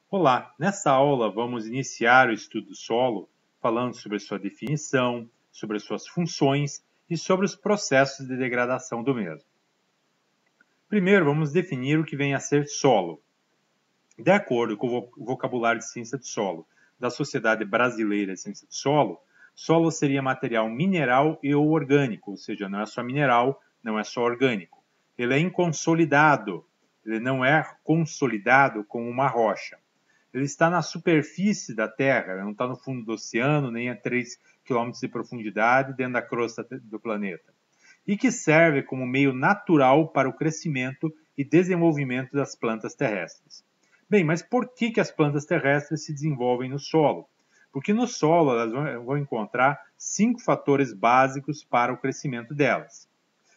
Olá, nessa aula vamos iniciar o estudo do solo, falando sobre sua definição, sobre as suas funções e sobre os processos de degradação do mesmo. Primeiro, vamos definir o que vem a ser solo. De acordo com o vocabulário de ciência do solo da Sociedade Brasileira de Ciência do Solo, solo seria material mineral e ou orgânico, ou seja, não é só mineral, não é só orgânico. Ele é inconsolidado, ele não é consolidado como uma rocha. Ele está na superfície da Terra, ele não está no fundo do oceano, nem a 3 quilômetros de profundidade dentro da crosta do planeta. E que serve como meio natural para o crescimento e desenvolvimento das plantas terrestres. Bem, mas por que as plantas terrestres se desenvolvem no solo? Porque no solo elas vão encontrar 5 fatores básicos para o crescimento delas,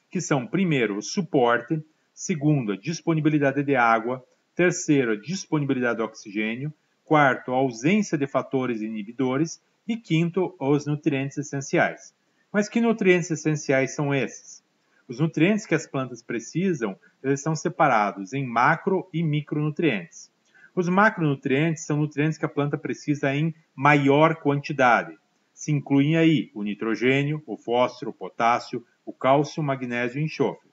que são, primeiro, o suporte, segundo, a disponibilidade de água, terceiro, a disponibilidade de oxigênio, quarto, a ausência de fatores inibidores e quinto, os nutrientes essenciais. Mas que nutrientes essenciais são esses? Os nutrientes que as plantas precisam, eles são separados em macro e micronutrientes. Os macronutrientes são nutrientes que a planta precisa em maior quantidade. Se incluem aí o nitrogênio, o fósforo, o potássio, o cálcio, o magnésio e o enxofre.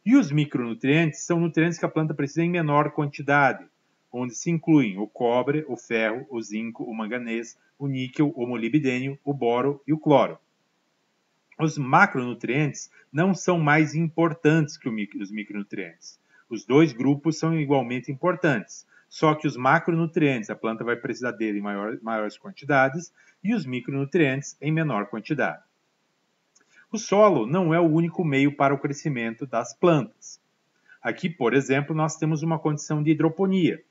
E os micronutrientes são nutrientes que a planta precisa em menor quantidade, onde se incluem o cobre, o ferro, o zinco, o manganês, o níquel, o molibdênio, o boro e o cloro. Os macronutrientes não são mais importantes que os micronutrientes. Os dois grupos são igualmente importantes, só que os macronutrientes a planta vai precisar dele em maiores quantidades e os micronutrientes em menor quantidade. O solo não é o único meio para o crescimento das plantas. Aqui, por exemplo, nós temos uma condição de hidroponia.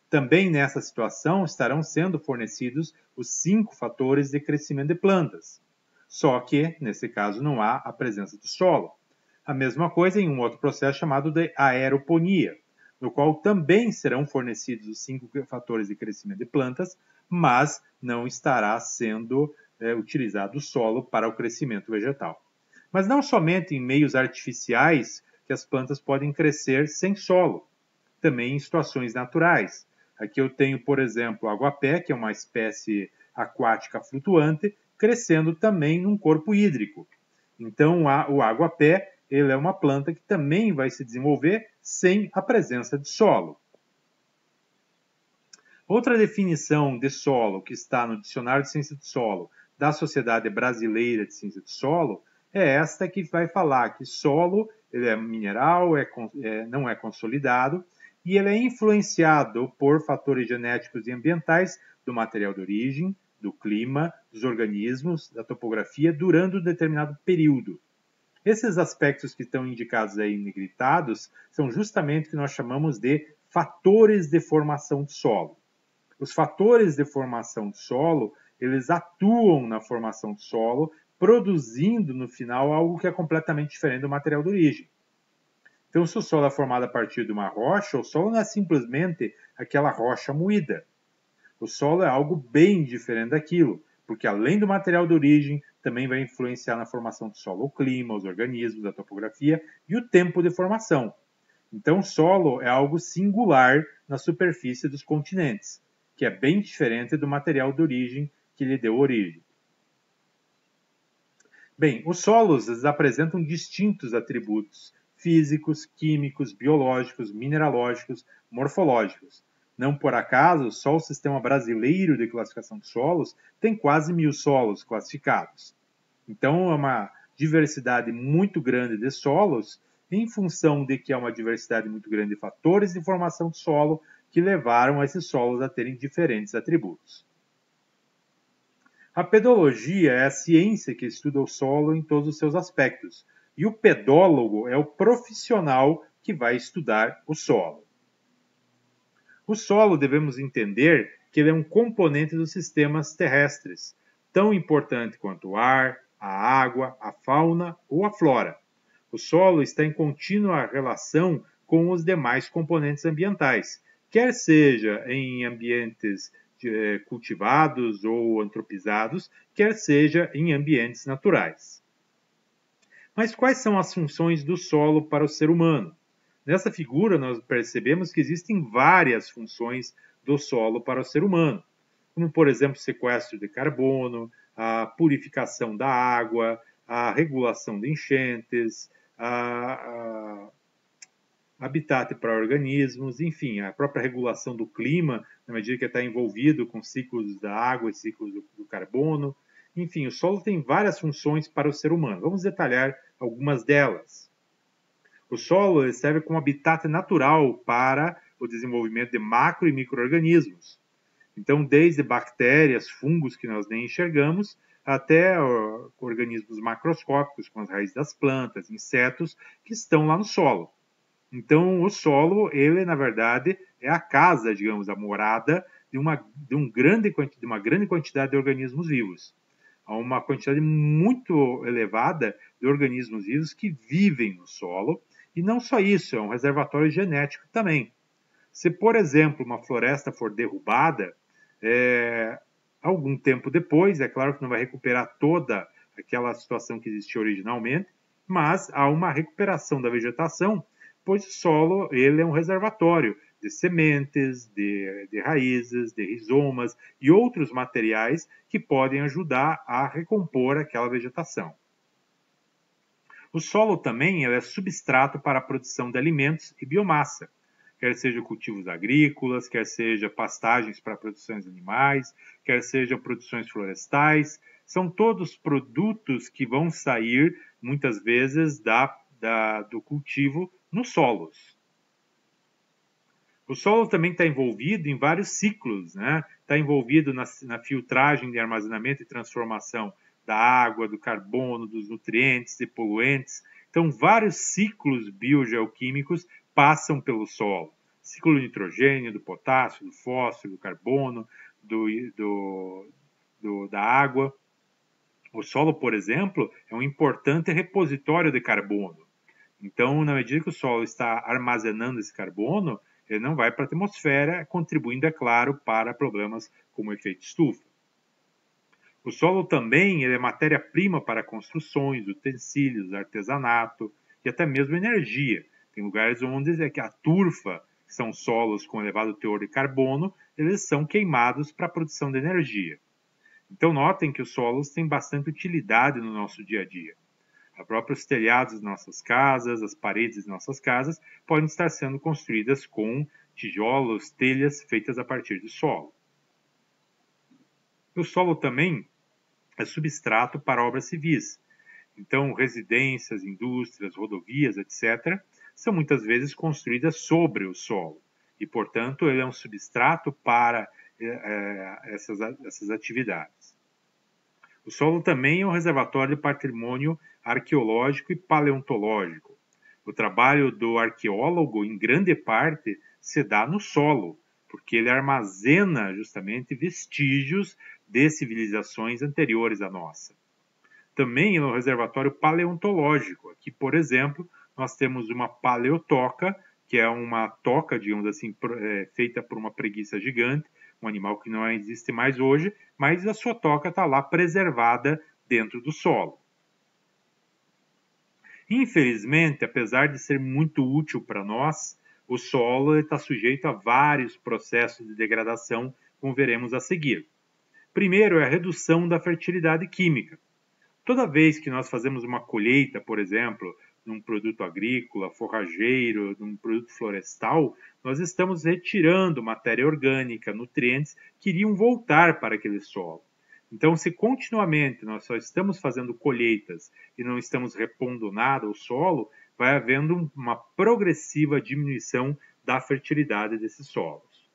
Também nessa situação estarão sendo fornecidos os 5 fatores de crescimento de plantas. Só que, nesse caso, não há a presença do solo. A mesma coisa em um outro processo chamado de aeroponia, no qual também serão fornecidos os 5 fatores de crescimento de plantas, mas não estará sendo utilizado o solo para o crescimento vegetal. Mas não somente em meios artificiais que as plantas podem crescer sem solo, também em situações naturais. Aqui eu tenho, por exemplo, o aguapé, que é uma espécie aquática flutuante, crescendo também num corpo hídrico. Então, o aguapé ele é uma planta que também vai se desenvolver sem a presença de solo. Outra definição de solo que está no Dicionário de Ciência do Solo da Sociedade Brasileira de Ciência do Solo é esta que vai falar que solo ele é mineral, não é consolidado e ele é influenciado por fatores genéticos e ambientais do material de origem, do clima, dos organismos, da topografia durante um determinado período. Esses aspectos que estão indicados aí negritados são justamente o que nós chamamos de fatores de formação do solo. Os fatores de formação do solo, eles atuam na formação do solo, produzindo no final algo que é completamente diferente do material de origem. Então, se o solo é formado a partir de uma rocha, o solo não é simplesmente aquela rocha moída. O solo é algo bem diferente daquilo, porque além do material de origem, também vai influenciar na formação do solo o clima, os organismos, a topografia e o tempo de formação. Então, o solo é algo singular na superfície dos continentes, que é bem diferente do material de origem que lhe deu origem. Bem, os solos apresentam distintos atributos físicos, químicos, biológicos, mineralógicos, morfológicos. Não por acaso, só o Sistema Brasileiro de Classificação de Solos tem quase 1000 solos classificados. Então, é uma diversidade muito grande de solos, em função de que há uma diversidade muito grande de fatores de formação do solo que levaram esses solos a terem diferentes atributos. A pedologia é a ciência que estuda o solo em todos os seus aspectos, e o pedólogo é o profissional que vai estudar o solo. O solo devemos entender que ele é um componente dos sistemas terrestres, tão importante quanto o ar, a água, a fauna ou a flora. O solo está em contínua relação com os demais componentes ambientais, quer seja em ambientes cultivados ou antropizados, quer seja em ambientes naturais. Mas quais são as funções do solo para o ser humano? Nessa figura, nós percebemos que existem várias funções do solo para o ser humano, como, por exemplo, sequestro de carbono, a purificação da água, a regulação de enchentes, a habitat para organismos, enfim, a própria regulação do clima, na medida que está envolvido com ciclos da água e ciclos do carbono. Enfim, o solo tem várias funções para o ser humano. Vamos detalhar algumas delas. O solo serve como habitat natural para o desenvolvimento de macro e micro-organismos. Então, desde bactérias, fungos que nós nem enxergamos, até organismos macroscópicos, como as raízes das plantas, insetos, que estão lá no solo. Então, o solo, ele, na verdade, é a casa, digamos, a morada de uma grande quantidade de organismos vivos. Há uma quantidade muito elevada de organismos vivos que vivem no solo. E não só isso, é um reservatório genético também. Se, por exemplo, uma floresta for derrubada, algum tempo depois, é claro que não vai recuperar toda aquela situação que existia originalmente, mas há uma recuperação da vegetação, pois o solo ele é um reservatório de sementes, de raízes, de rizomas e outros materiais que podem ajudar a recompor aquela vegetação. O solo também é substrato para a produção de alimentos e biomassa, quer seja cultivos agrícolas, quer seja pastagens para produções animais, quer seja produções florestais, são todos produtos que vão sair, muitas vezes, do cultivo nos solos. O solo também está envolvido em vários ciclos, né? Está envolvido na filtragem de armazenamento e transformação da água, do carbono, dos nutrientes e poluentes. Então, vários ciclos biogeoquímicos passam pelo solo. Ciclo do nitrogênio, do potássio, do fósforo, do carbono, da água. O solo, por exemplo, é um importante repositório de carbono. Então, na medida que o solo está armazenando esse carbono, ele não vai para a atmosfera, contribuindo, é claro, para problemas como o efeito estufa. O solo também é matéria-prima para construções, utensílios, artesanato e até mesmo energia. Tem lugares onde a turfa, que são solos com elevado teor de carbono, eles são queimados para a produção de energia. Então, notem que os solos têm bastante utilidade no nosso dia a dia. Os próprios telhados de nossas casas, as paredes de nossas casas podem estar sendo construídas com tijolos, telhas feitas a partir de solo. O solo também é substrato para obras civis. Então, residências, indústrias, rodovias, etc., são muitas vezes construídas sobre o solo. E, portanto, ele é um substrato para essas atividades. O solo também é um reservatório de patrimônio arqueológico e paleontológico. O trabalho do arqueólogo, em grande parte, se dá no solo, porque ele armazena justamente vestígios de civilizações anteriores à nossa. Também é um reservatório paleontológico. Aqui, por exemplo, nós temos uma paleotoca, que é uma toca, digamos assim, feita por uma preguiça gigante, um animal que não existe mais hoje, mas a sua toca está lá preservada dentro do solo. Infelizmente, apesar de ser muito útil para nós, o solo está sujeito a vários processos de degradação, como veremos a seguir. Primeiro é a redução da fertilidade química. Toda vez que nós fazemos uma colheita, por exemplo, num produto agrícola, forrageiro, num produto florestal, nós estamos retirando matéria orgânica, nutrientes que iriam voltar para aquele solo. Então, se continuamente nós só estamos fazendo colheitas e não estamos repondo nada ao solo, vai havendo uma progressiva diminuição da fertilidade desses solos.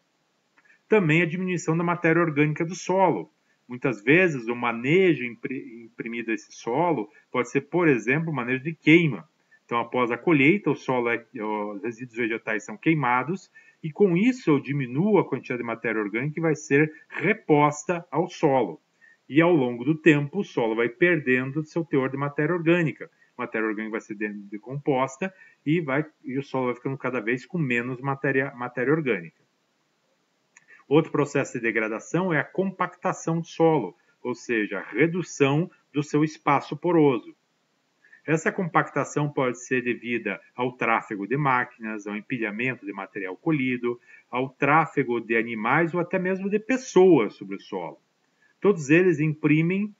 Também a diminuição da matéria orgânica do solo. Muitas vezes o manejo imprimido a esse solo pode ser, por exemplo, o manejo de queima. Então, após a colheita, os resíduos vegetais são queimados e, com isso, eu diminuo a quantidade de matéria orgânica que vai ser reposta ao solo. E, ao longo do tempo, o solo vai perdendo seu teor de matéria orgânica. A matéria orgânica vai ser decomposta e o solo vai ficando cada vez com menos matéria orgânica. Outro processo de degradação é a compactação do solo, ou seja, a redução do seu espaço poroso. Essa compactação pode ser devida ao tráfego de máquinas, ao empilhamento de material colhido, ao tráfego de animais ou até mesmo de pessoas sobre o solo. Todos eles imprimem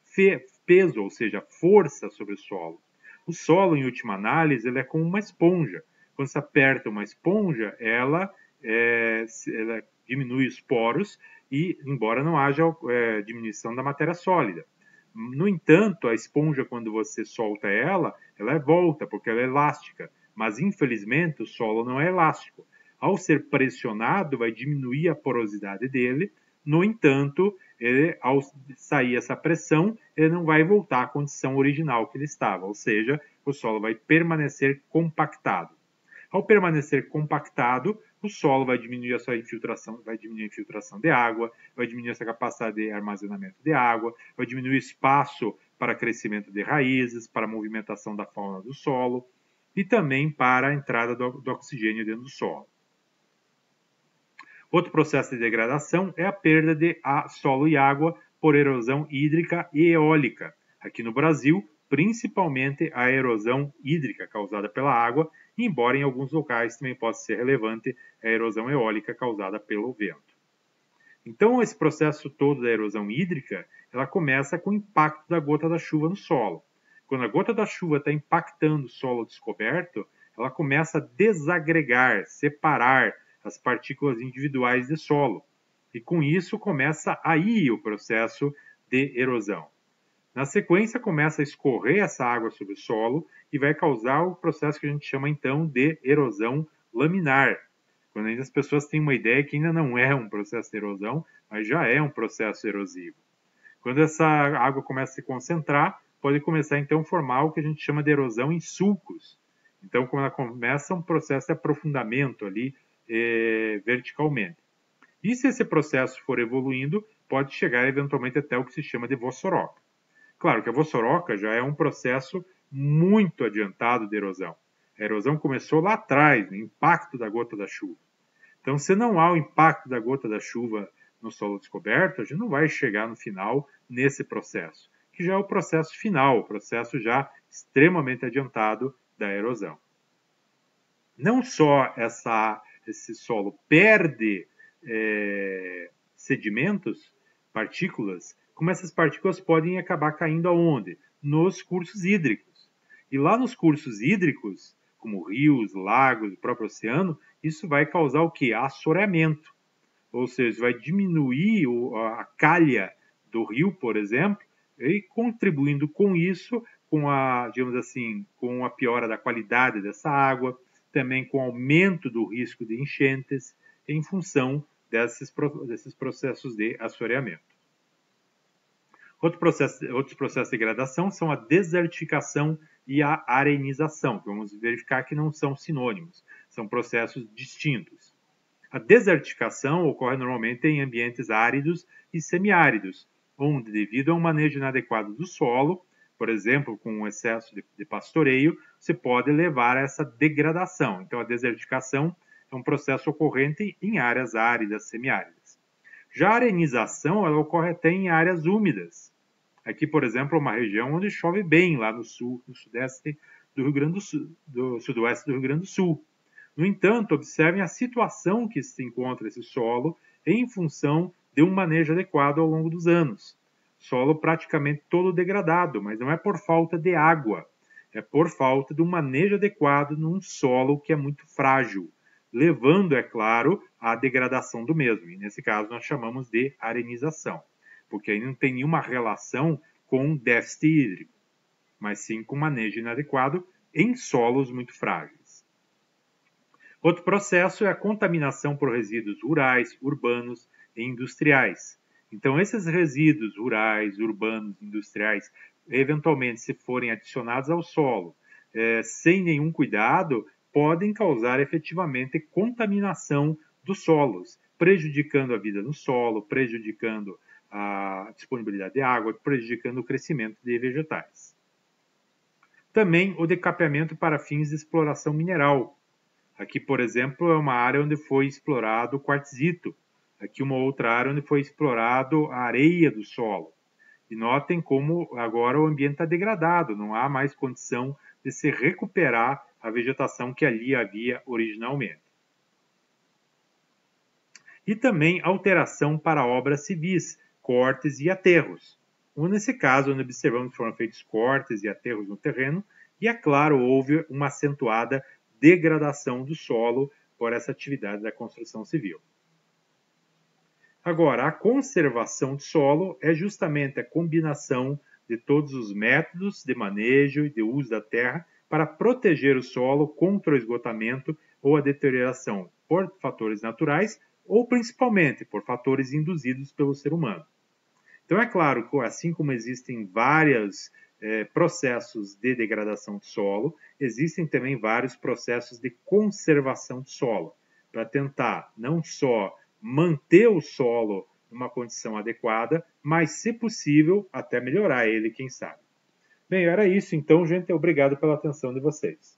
peso, ou seja, força sobre o solo. O solo, em última análise, ele é como uma esponja. Quando você aperta uma esponja, ela diminui os poros e, embora não haja diminuição da matéria sólida. No entanto, a esponja, quando você solta ela volta, porque ela é elástica. Mas, infelizmente, o solo não é elástico. Ao ser pressionado, vai diminuir a porosidade dele. No entanto, ao sair essa pressão, ele não vai voltar à condição original que ele estava. Ou seja, o solo vai permanecer compactado. Ao permanecer compactado, o solo vai diminuir a sua infiltração, vai diminuir a infiltração de água, vai diminuir essa capacidade de armazenamento de água, vai diminuir o espaço para crescimento de raízes, para a movimentação da fauna do solo e também para a entrada do oxigênio dentro do solo. Outro processo de degradação é a perda de solo e água por erosão hídrica e eólica. Aqui no Brasil, principalmente a erosão hídrica causada pela água, embora em alguns locais também possa ser relevante a erosão eólica causada pelo vento. Então, esse processo todo da erosão hídrica, ela começa com o impacto da gota da chuva no solo. Quando a gota da chuva está impactando o solo descoberto, ela começa a desagregar, separar as partículas individuais de solo. E com isso começa aí o processo de erosão. Na sequência, começa a escorrer essa água sobre o solo e vai causar o processo que a gente chama, então, de erosão laminar. Quando ainda as pessoas têm uma ideia que ainda não é um processo de erosão, mas já é um processo erosivo. Quando essa água começa a se concentrar, pode começar, então, a formar o que a gente chama de erosão em sulcos. Então, quando ela começa um processo de aprofundamento ali verticalmente. E se esse processo for evoluindo, pode chegar eventualmente até o que se chama de vossoroca. Claro que a vossoroca já é um processo muito adiantado de erosão. A erosão começou lá atrás, no impacto da gota da chuva. Então, se não há o impacto da gota da chuva no solo descoberto, a gente não vai chegar no final nesse processo, que já é o processo final, o processo já extremamente adiantado da erosão. Não só esse solo perde sedimentos, partículas, como essas partículas podem acabar caindo aonde? Nos cursos hídricos. E lá nos cursos hídricos, como rios, lagos, o próprio oceano, isso vai causar o quê? Assoreamento. Ou seja, vai diminuir a calha do rio, por exemplo, e contribuindo com isso, com a, digamos assim, com a piora da qualidade dessa água, também com o aumento do risco de enchentes, em função desses processos de assoreamento. Outros processos de degradação são a desertificação e a arenização, que vamos verificar que não são sinônimos, são processos distintos. A desertificação ocorre normalmente em ambientes áridos e semiáridos, onde, devido a um manejo inadequado do solo, por exemplo, com um excesso de pastoreio, você pode levar a essa degradação. Então, a desertificação é um processo ocorrente em áreas áridas, semiáridas. Já a arenização, ela ocorre até em áreas úmidas. Aqui, por exemplo, é uma região onde chove bem, lá no sul, no sudeste do Rio Grande do Sul, do sudoeste do Rio Grande do Sul. No entanto, observem a situação que se encontra esse solo em função de um manejo adequado ao longo dos anos. Solo praticamente todo degradado, mas não é por falta de água, é por falta de um manejo adequado num solo que é muito frágil, levando, é claro, à degradação do mesmo. E nesse caso nós chamamos de arenização, porque aí não tem nenhuma relação com déficit hídrico, mas sim com manejo inadequado em solos muito frágeis. Outro processo é a contaminação por resíduos rurais, urbanos e industriais. Então, esses resíduos rurais, urbanos, industriais, eventualmente, se forem adicionados ao solo sem nenhum cuidado, podem causar efetivamente contaminação dos solos, prejudicando a vida no solo, prejudicando a disponibilidade de água, prejudicando o crescimento de vegetais. Também o decapeamento para fins de exploração mineral. Aqui, por exemplo, é uma área onde foi explorado o quartzito. Aqui uma outra área onde foi explorado a areia do solo. E notem como agora o ambiente está degradado, não há mais condição de se recuperar a vegetação que ali havia originalmente. E também alteração para obras civis, cortes e aterros. Nesse caso, onde observamos que foram feitos cortes e aterros no terreno, e, é claro, houve uma acentuada degradação do solo por essa atividade da construção civil. Agora, a conservação de solo é justamente a combinação de todos os métodos de manejo e de uso da terra para proteger o solo contra o esgotamento ou a deterioração por fatores naturais ou principalmente por fatores induzidos pelo ser humano. Então, é claro que, assim como existem vários processos de degradação de solo, existem também vários processos de conservação de solo, para tentar não só manter o solo numa condição adequada, mas, se possível, até melhorar ele, quem sabe. Bem, era isso então, gente. Obrigado pela atenção de vocês.